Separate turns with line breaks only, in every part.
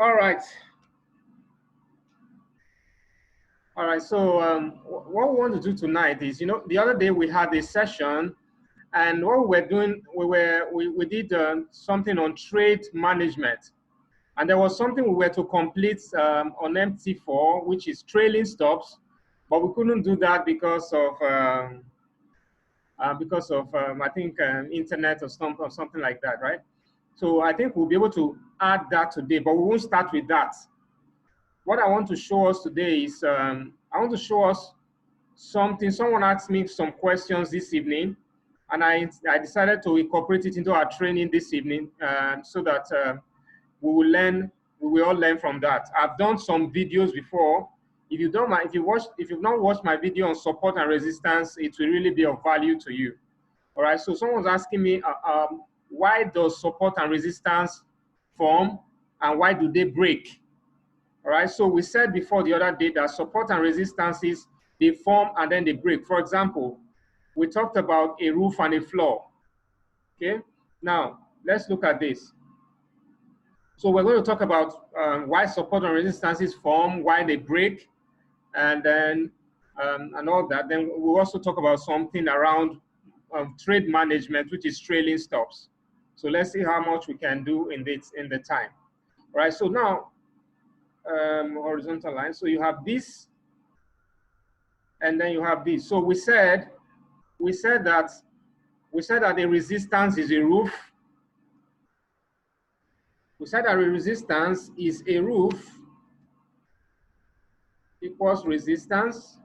All right. All right. So what we want to do tonight is, the other day we had a session, and what we were doing, we did something on trade management, and there was something we were to complete on MT4, which is trailing stops, but we couldn't do that because of I think internet or something like that, right? So I think we'll be able to add that today, but we won't start with that. What I want to show us today is I want to show us something. Someone asked me some questions this evening, and I decided to incorporate it into our training this evening so that we will learn. We will all learn from that. I've done some videos before. If you don't mind, if you've not watched my video on support and resistance, it will really be of value to you. All right. So someone's asking me, why does support and resistance form, and why do they break? All right, so we said before the other day that support and resistances, they form and then they break. For example, we talked about a roof and a floor. Okay, now let's look at this. So we're going to talk about why support and resistances form, why they break, and then and all that. Then we'll also talk about something around trade management, which is trailing stops. So let's see how much we can do in the time. All right, so now horizontal line. So you have this, and then you have this. So we said that a resistance is a roof. We said that a resistance is a roof equals resistance,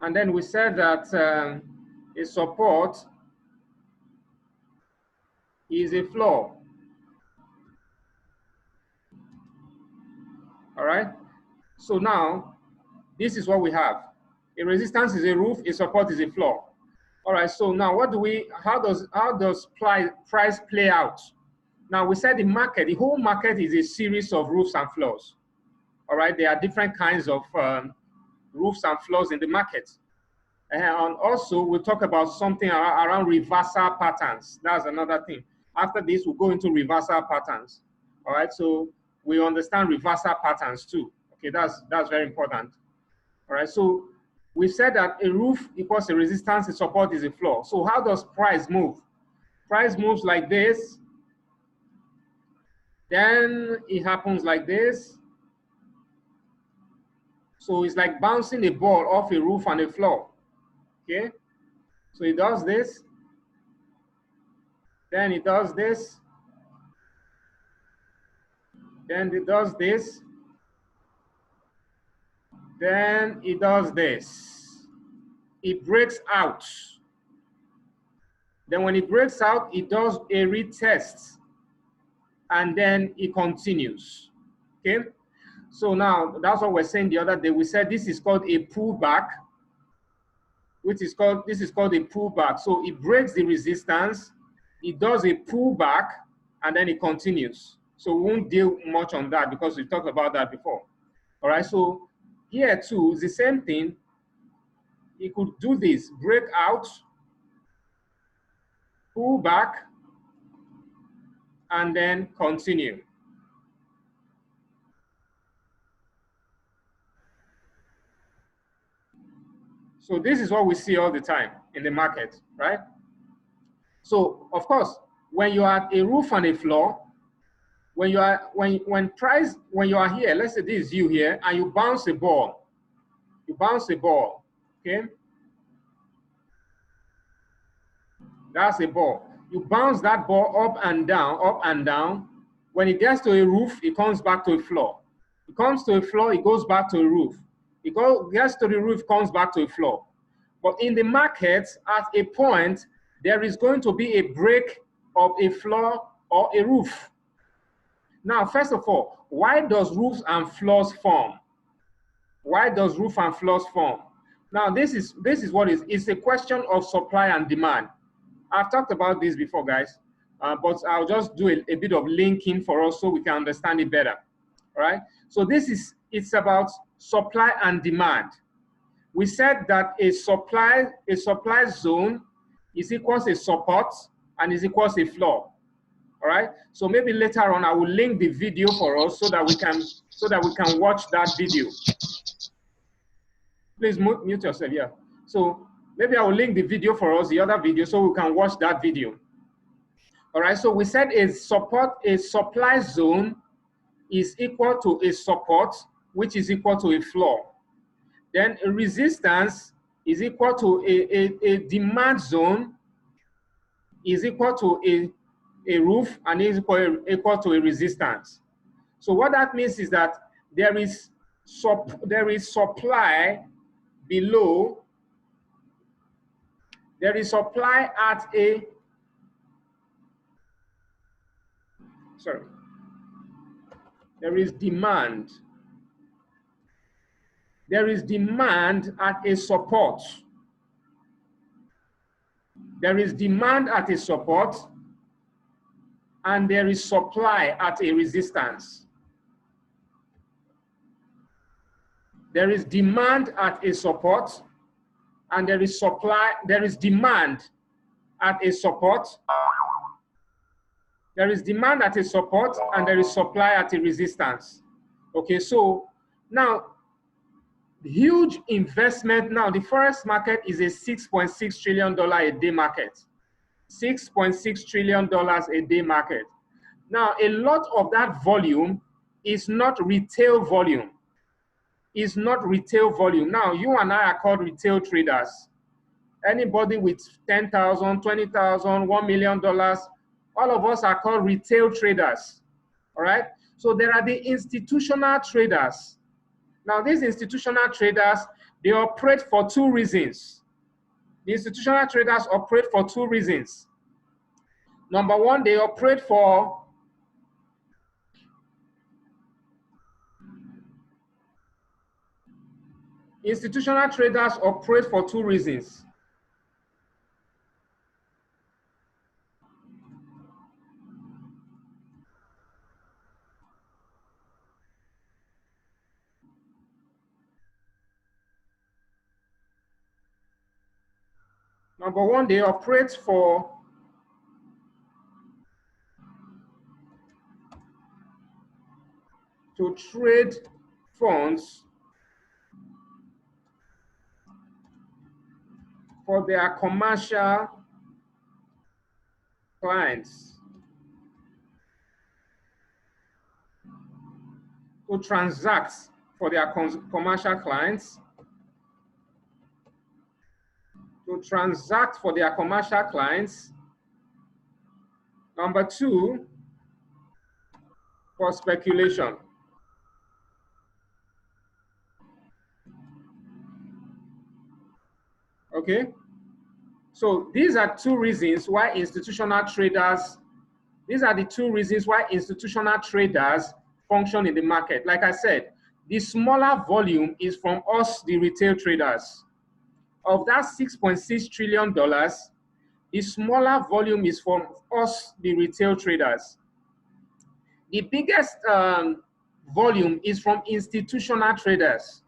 and then we said that a support is a floor. All right. So now this is what we have. A resistance is a roof. A support is a floor. All right. So now how does price play out? Now we said the whole market is a series of roofs and floors. All right. There are different kinds of roofs and floors in the market. And also we'll talk about something around reversal patterns. That's another thing. After this, we'll go into reversal patterns. All right. So we understand reversal patterns too. Okay. That's very important. All right. So we said that a roof equals a resistance, a support is a floor. So how does price move? Price moves like this. Then it happens like this. So it's like bouncing a ball off a roof and a floor. Okay. So it does this. Then it does this. Then it does this. Then it does this. It breaks out. Then when it breaks out, it does a retest. And then it continues. Okay. So now that's what we're saying the other day. We said this is called a pullback, this is called a pullback. So it breaks the resistance, it does a pullback, and then it continues. So we won't deal much on that because we talked about that before. All right. So here too, it's the same thing. It could do this: break out, pull back, and then continue. So this is what we see all the time in the market, right? So of course, when you are at a roof and a floor, when you are here, let's say this is you here, and you bounce a ball, okay? That's a ball. You bounce that ball up and down. When it gets to a roof, it comes back to a floor. It comes to a floor, it goes back to a roof. It gets to the roof, comes back to a floor. But in the market, at a point, there is going to be a break of a floor or a roof. Now, first of all, why does roofs and floors form? Why does roof and floors form? Now, this is what it's a question of supply and demand. I've talked about this before, guys, but I'll just do a bit of linking for us so we can understand it better. All right. So it's about supply and demand. We said that a supply zone is equals a support and is equals a floor. All right. So maybe later on I will link the video for us so that we can watch that video. Please mute yourself. Yeah. So maybe I will link the video for us, the other video, so we can watch that video. All right. So we said a supply zone is equal to a support, which is equal to a floor. Then a resistance is equal to a demand zone is equal to a roof and is equal to a resistance. So what that means is that there is supply below, there is supply at a, sorry, there is demand. There is demand at a support. There is demand at a support, and there is supply at a resistance. There is demand at a support, and there is supply, there is demand at a support. There is demand at a support, and there is supply at a resistance. Okay, so now, huge investment. Now, the forex market is a $6.6 trillion a day market. $6.6 trillion a day market. Now, a lot of that volume is not retail volume. Is not retail volume. Now, you and I are called retail traders. Anybody with 10,000, 20,000, $1 million, all of us are called retail traders. All right? So there are the institutional traders. Now, these institutional traders, they operate for two reasons. The institutional traders operate for two reasons. Number one, they operate for institutional traders operate for two reasons. Number one, they operate to trade funds for their commercial clients, to transact for their commercial clients, to transact for their commercial clients. Number two, for speculation. Okay, so these are two reasons why institutional traders, these are the two reasons why institutional traders function in the market. Like I said, the smaller volume is from us, the retail traders. Of that $6.6 trillion, the smaller volume is from us, the retail traders. The biggest volume is from institutional traders.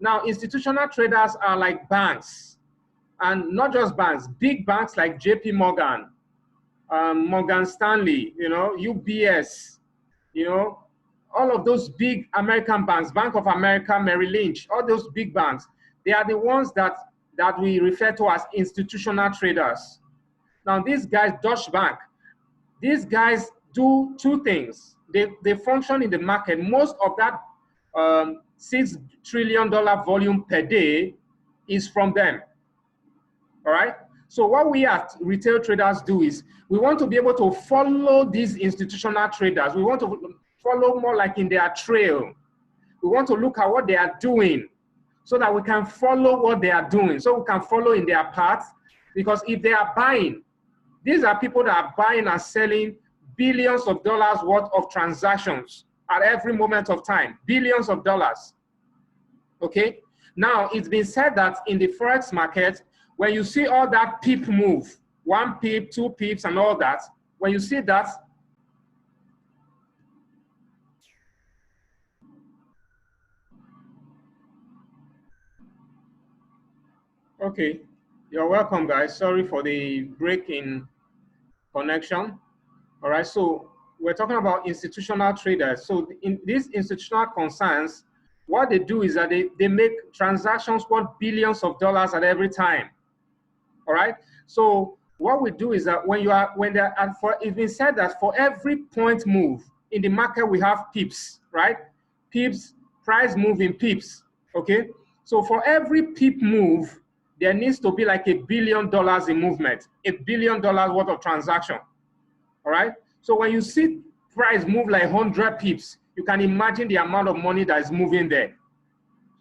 Now, institutional traders are like banks, and not just banks, big banks like JP Morgan, Morgan Stanley, you know, UBS, you know, all of those big American banks, Bank of America, Merrill Lynch, all those big banks, they are the ones that we refer to as institutional traders. Now, these guys, Deutsche Bank, these guys do two things. They function in the market. Most of that $6 trillion volume per day is from them. All right? So what we as retail traders do is we want to be able to follow these institutional traders. We want to follow more like in their trail. We want to look at what they are doing so that we can follow what they are doing, so we can follow in their path. Because if they are buying, these are people that are buying and selling billions of dollars worth of transactions at every moment of time, billions of dollars. Okay? Now, it's been said that in the forex market, when you see all that pip move, 1 pip, 2 pips, and all that, when you see that, okay, you're welcome, guys. Sorry for the break in connection. All right, so we're talking about institutional traders. So in these institutional concerns, what they do is that they make transactions worth billions of dollars at every time. All right. So what we do is that it's been said that for every point move in the market, we have pips, right? Pips, price move in pips. Okay. So for every pip move, there needs to be like $1 billion in movement, $1 billion worth of transaction. All right. So when you see price move like 100 pips, you can imagine the amount of money that is moving there.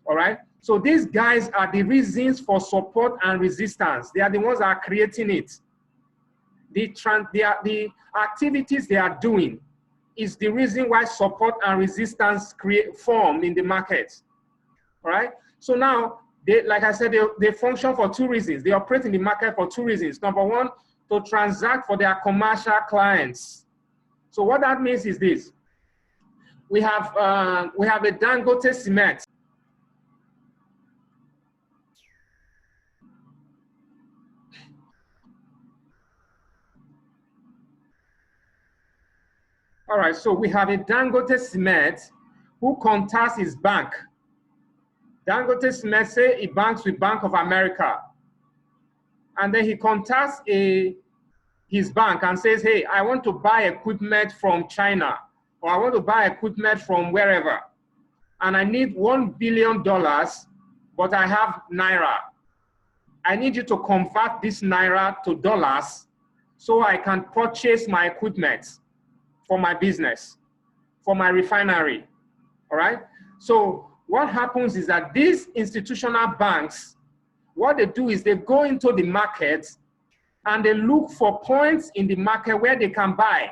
All right. So these guys are the reasons for support and resistance. They are the ones that are creating it. The activities they are doing is the reason why support and resistance form in the market. All right. So now, like I said, they function for two reasons. They operate in the market for two reasons. Number one, to transact for their commercial clients. So what that means is this: we have a Dangote Cement. All right, so we have a Dangote Cement who contacts his bank. Dangote Cement say he banks with Bank of America, and then he contacts his bank and says, hey, I want to buy equipment from China, or I want to buy equipment from wherever, and I need $1 billion, but I have Naira. I need you to convert this Naira to dollars so I can purchase my equipment for my business, for my refinery. All right? So what happens is that these institutional banks, what they do is they go into the market and they look for points in the market where they can buy.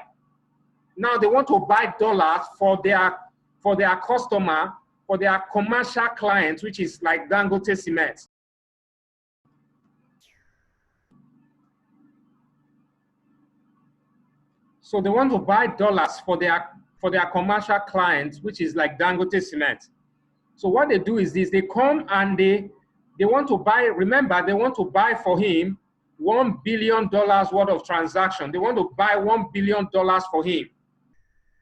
Now they want to buy dollars for their customer, for their commercial clients, which is like Dangote Cement. So they want to buy dollars for their commercial clients, which is like Dangote Cement. So what they do is this: they come and they want to buy. Remember, they want to buy for him $1 billion worth of transaction. They want to buy $1 billion for him.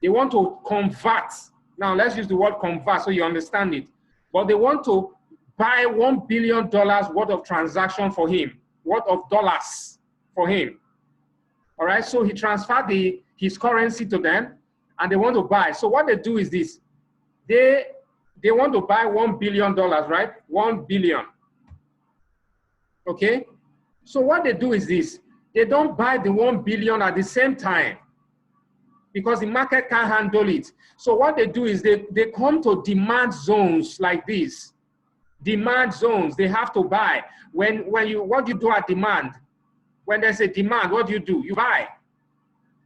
They want to convert. Now let's use the word convert so you understand it. But they want to buy $1 billion worth of transaction for him, worth of dollars for him. All right, so he transferred his currency to them, and they want to buy. So what they do is this: they want to buy $1 billion, right? 1 billion. Okay. So what they do is this: they don't buy the 1 billion at the same time because the market can't handle it. So what they do is they come to demand zones like this. Demand zones, they have to buy. What you do at demand? When there's a demand, what do? You buy.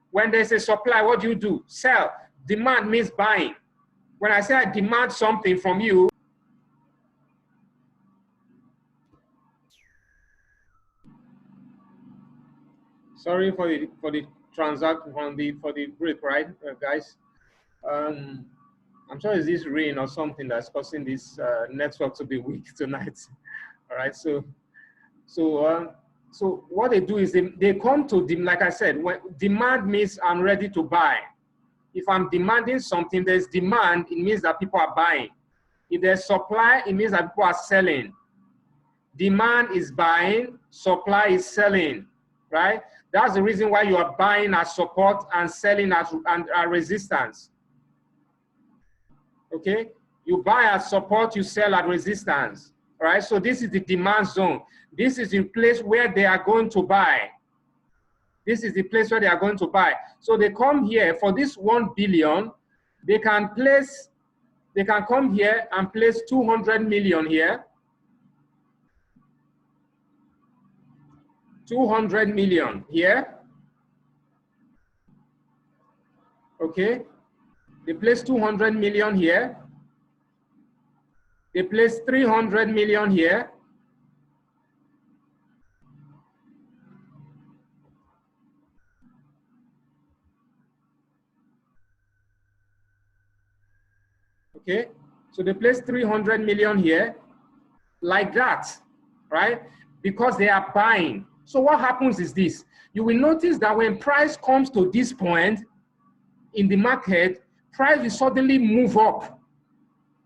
When there's a supply, what do? Sell. Demand means buying. When I say I demand something from you, sorry for the transaction for the break, right, guys? I'm sure it's this rain or something that's causing this network to be weak tonight. All right, so what they do is they come to them, like I said, when demand means I'm ready to buy. If I'm demanding something, there's demand, it means that people are buying. If there's supply, it means that people are selling. Demand is buying, supply is selling, right? That's the reason why you are buying as support and selling as resistance. Okay? You buy at support, you sell at resistance. All right? So this is the demand zone. This is the place where they are going to buy. This is the place where they are going to buy. So they come here for this 1 billion. They can come here and place 200 million here. 200 million here. Okay. They place 200 million here. They place 300 million here. Okay, so they place 300 million here, like that, right? Because they are buying. So what happens is this: you will notice that when price comes to this point, in the market, price will suddenly move up.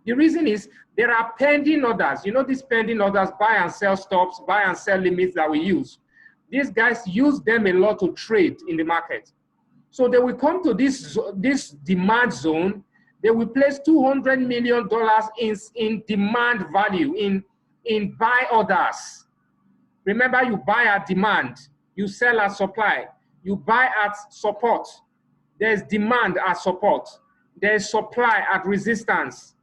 The reason is there are pending orders. You know these pending orders, buy and sell stops, buy and sell limits that we use. These guys use them a lot to trade in the market. So they will come to this demand zone. They will place $200 million in demand value, in buy orders. Remember, you buy at demand, you sell at supply, you buy at support. There's demand at support. There's supply at resistance.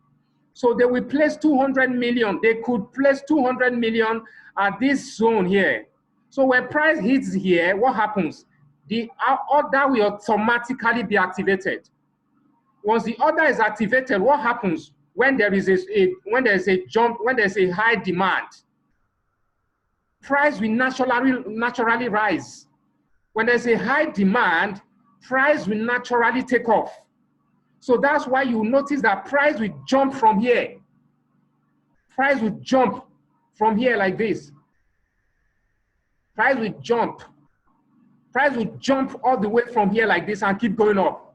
So they will place 200 million. They could place 200 million at this zone here. So when price hits here, what happens? The order will automatically be activated. Once the order is activated, what happens when there is a jump, when there's a high demand? Price will naturally rise. When there's a high demand, price will naturally take off. So that's why you notice that price will jump from here. Price will jump from here like this. Price will jump. Price will jump all the way from here like this and keep going up.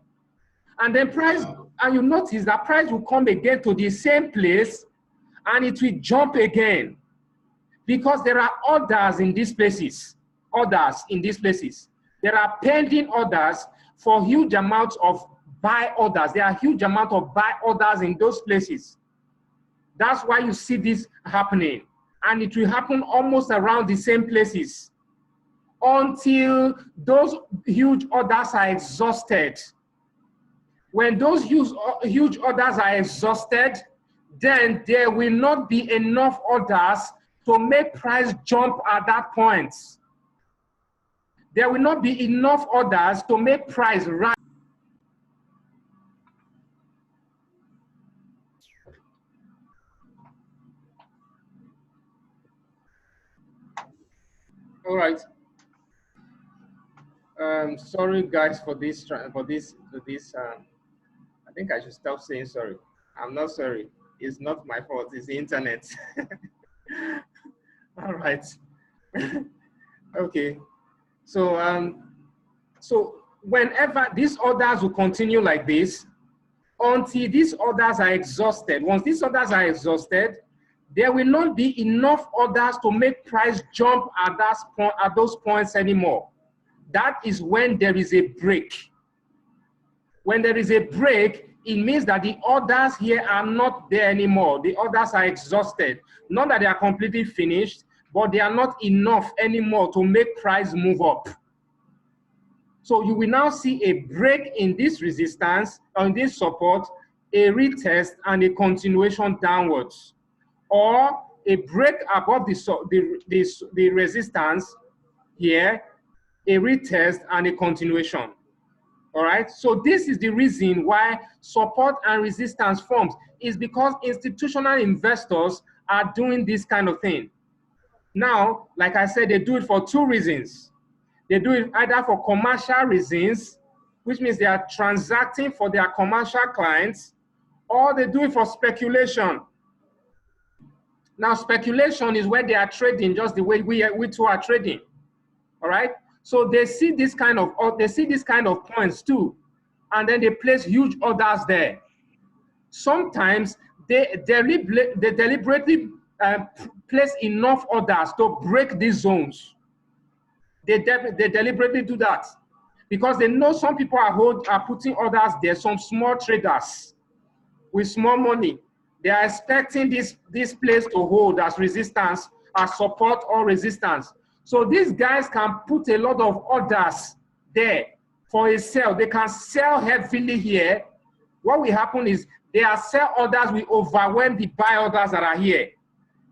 And then price, and you notice that price will come again to the same place and it will jump again. Because there are orders in these places. Orders in these places. There are pending orders for huge amounts of buy orders. There are huge amount of buy orders in those places. That's why you see this happening. And it will happen almost around the same places until those huge orders are exhausted. When those huge orders are exhausted, then there will not be enough orders to make price jump at that point. There will not be enough orders to make price rise. All right. Sorry guys for this. I think I should stop saying sorry. I'm not sorry. It's not my fault. It's the internet. All right. Okay. So so whenever these orders will continue like this until these orders are exhausted. Once these orders are exhausted, there will not be enough orders to make price jump at those points anymore. That is when there is a break. When there is a break, it means that the orders here are not there anymore. The orders are exhausted. Not that they are completely finished, but they are not enough anymore to make price move up. So you will now see a break in this resistance, on this support, a retest, and a continuation downwards. Or a break above the resistance here, a retest, and a continuation. All right, so this is the reason why support and resistance forms, is because institutional investors are doing this kind of thing. Now, like I said, they do it for two reasons. They do it either for commercial reasons, which means they are transacting for their commercial clients, or they do it for speculation. Now, speculation is where they are trading just the way we two are trading. All right. So they see this kind of points too, and then they place huge orders there. Sometimes they deliberately place enough orders to break these zones. They deliberately do that because they know some people are putting orders there. Some small traders with small money, they are expecting this place to hold as resistance, as support or resistance. So these guys can put a lot of orders there for a sell. They can sell heavily here. What will happen is their sell orders will overwhelm the buy orders that are here.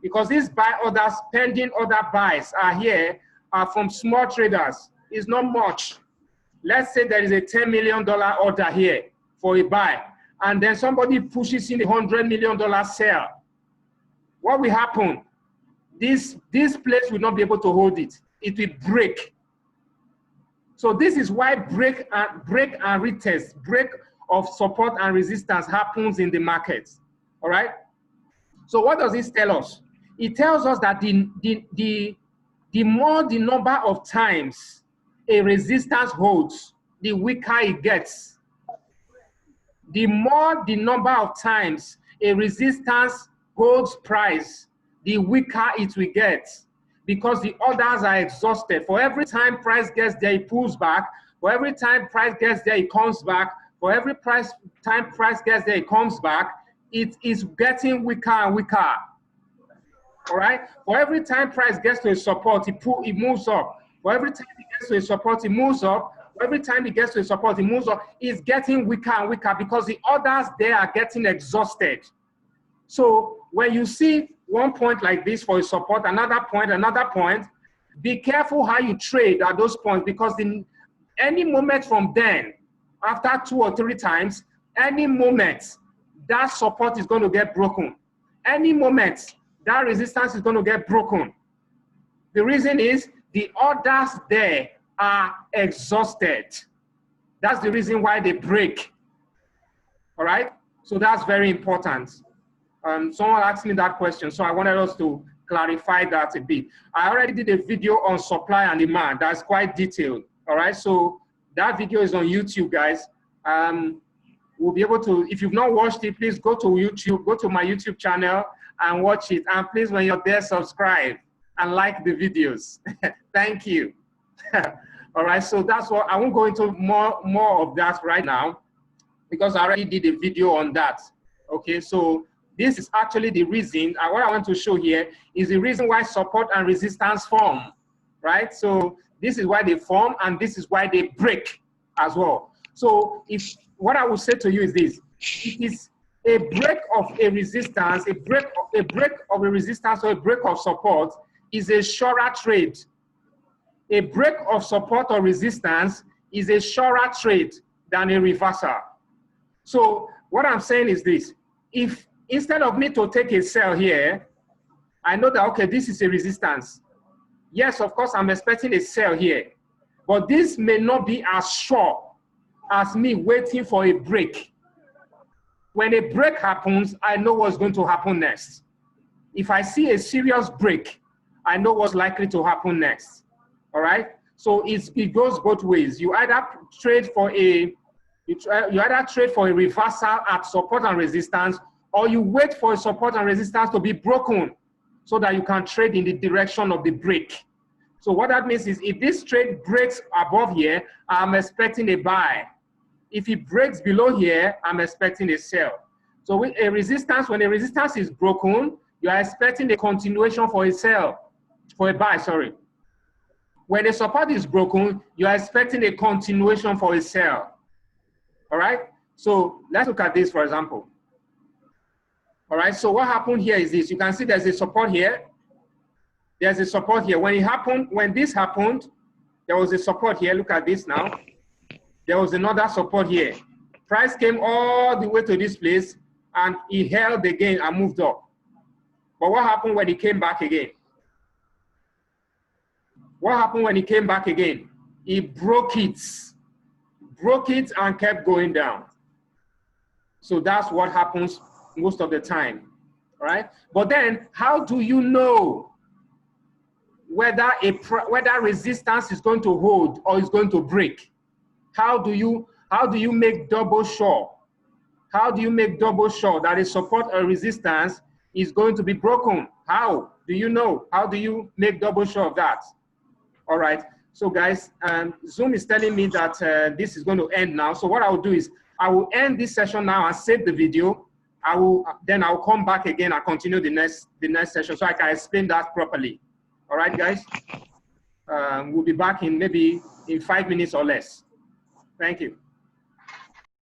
Because these buy orders, pending order buys are here, are from small traders. It's not much. Let's say there is a $10 million order here for a buy, and then somebody pushes in a $100 million sell. What will happen? This place will not be able to hold it. It will break. So this is why break and retest, break of support and resistance happens in the markets. All right. So what does this tell us? It tells us that the more the number of times a resistance holds, the weaker it gets. The more the number of times a resistance holds price, the weaker it will get, because the others are exhausted. For every time price gets there, it pulls back. For every time price gets there, it comes back. For every time price gets there, it comes back. It is getting weaker and weaker. All right? For every time price gets to a support, it moves up. For every time it gets to a support, it moves up. For every time it gets to a support, it moves up. It's getting weaker and weaker because the others there are getting exhausted. So when you see one point like this for a support, another point, be careful how you trade at those points, because any moment from then, after 2 or 3 times, any moment, that support is going to get broken. Any moment, that resistance is going to get broken. The reason is the others there are exhausted. That's the reason why they break. All right? So that's very important. Someone asked me that question, so I wanted us to clarify that a bit. I already did a video on supply and demand. That's quite detailed. All right? So that video is on YouTube, guys. We'll be able to, if you've not watched it, please go to YouTube, go to my YouTube channel and watch it. And please, when you're there, subscribe and like the videos. Thank you. All right, so that's what, I won't go into more of that right now, because I already did a video on that. Okay, so this is actually the reason, what I want to show here is the reason why support and resistance form, right? So this is why they form, and this is why they break as well. So what I will say to you is this: it is a break of a resistance, a break of a resistance or a break of support is a surer trade. A break of support or resistance is a surer trade than a reversal. So what I'm saying is this: if instead of me to take a sell here, I know that, okay, this is a resistance. Yes, of course, I'm expecting a sell here, but this may not be as sure as me waiting for a break. When a break happens, I know what's going to happen next. If I see a serious break, I know what's likely to happen next. All right? So it goes both ways. You either trade for a reversal at support and resistance, or you wait for a support and resistance to be broken so that you can trade in the direction of the break. So what that means is, if this trade breaks above here, I'm expecting a buy. If it breaks below here, I'm expecting a sell. So with a resistance, when a resistance is broken, you are expecting a continuation for a sell, for a buy, sorry. When a support is broken, you are expecting a continuation for a sell. All right? So let's look at this, for example. All right, so what happened here is this. You can see there's a support here. There's a support here. When this happened, there was a support here. Look at this now. There was another support here. Price came all the way to this place, and it held again and moved up. But what happened when it came back again? What happened when it came back again? It broke it and kept going down. So that's what happens most of the time, right? But then, how do you know whether resistance is going to hold or is going to break? How do you make double sure? How do you make double sure that a support or resistance is going to be broken? How do you know? How do you make double sure of that? All right. So guys, Zoom is telling me that this is going to end now. So what I will do is I will end this session now and save the video. Then I'll come back again and continue the next session so I can explain that properly. All right, guys. We'll be back in maybe in 5 minutes or less. Thank you.